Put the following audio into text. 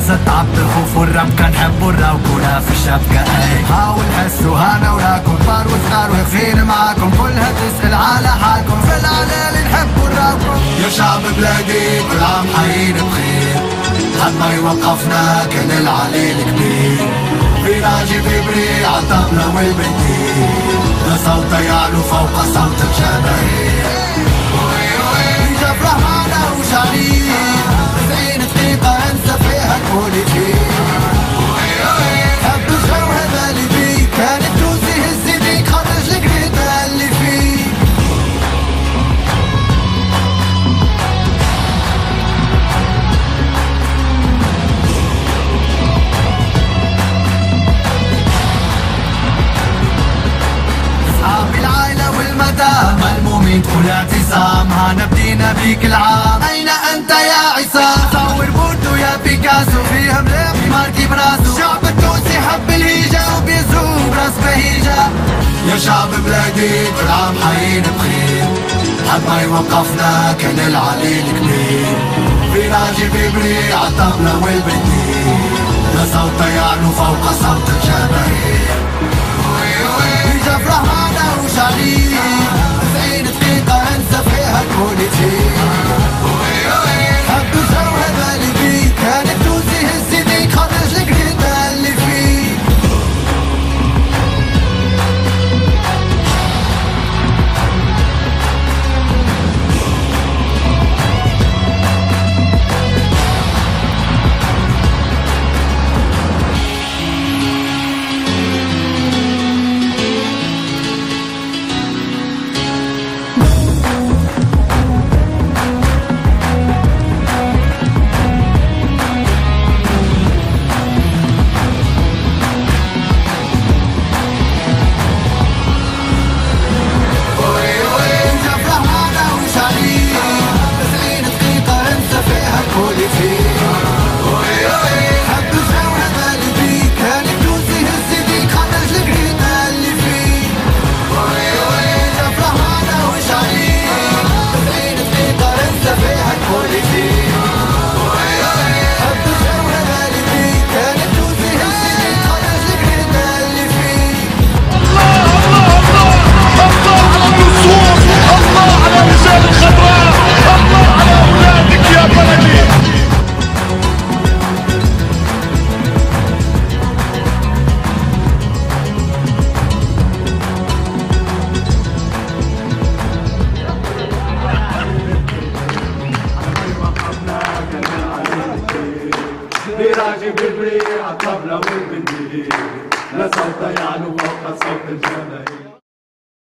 قصة عبد الخوف والرب كان حبوا الروكونا في الشبكة. هاو الحس وهانا وراكم كبار وصغار واقفين معاكم، كلها تسأل على حالكم في العلالي نحبوا الروكم. يا شعب بلادي كل عام حيين بخير، حد ما يوقفنا كان العليل كبير. فراجي بيبري عالطبلة والبنديل، لا صوت يعلو فوق صوت الجماهير. إجا فرحانة وشعرين 90 دقيقة انسى فيها البوليتيك. حب الجو هذا اللي بيك، كان التونسي هز يديك خرج القريطة اللي فيك. أصحاب العائلة والمدام ملمومين كل اعتصام، هانا بدينا بيك العام. أين أنت يا عصام؟ صور بوردو يا بيكاسو، فيها ملامي ماركي براسو. الشعب التونسي حب الهيجة وبيزوم براس بهيجة. يا شعب بلادي كل عام حيين بخير، حد ما يوقفنا كان العليل كبير. فراجي بيبري عالطبلة والبنديل، لا صوت يعلو فوق صوت الجماهير. إجا فرحانة وشعرين 90 دقيقة انسى فيها البوليتيك. حب الجو هذا اللي بيك، كان التونسي هز يديك خرج القريطة اللي فيك. فراجي بيبري عالطبلة والبنديل، لا صوت يعلو فوق صوت الجماهير.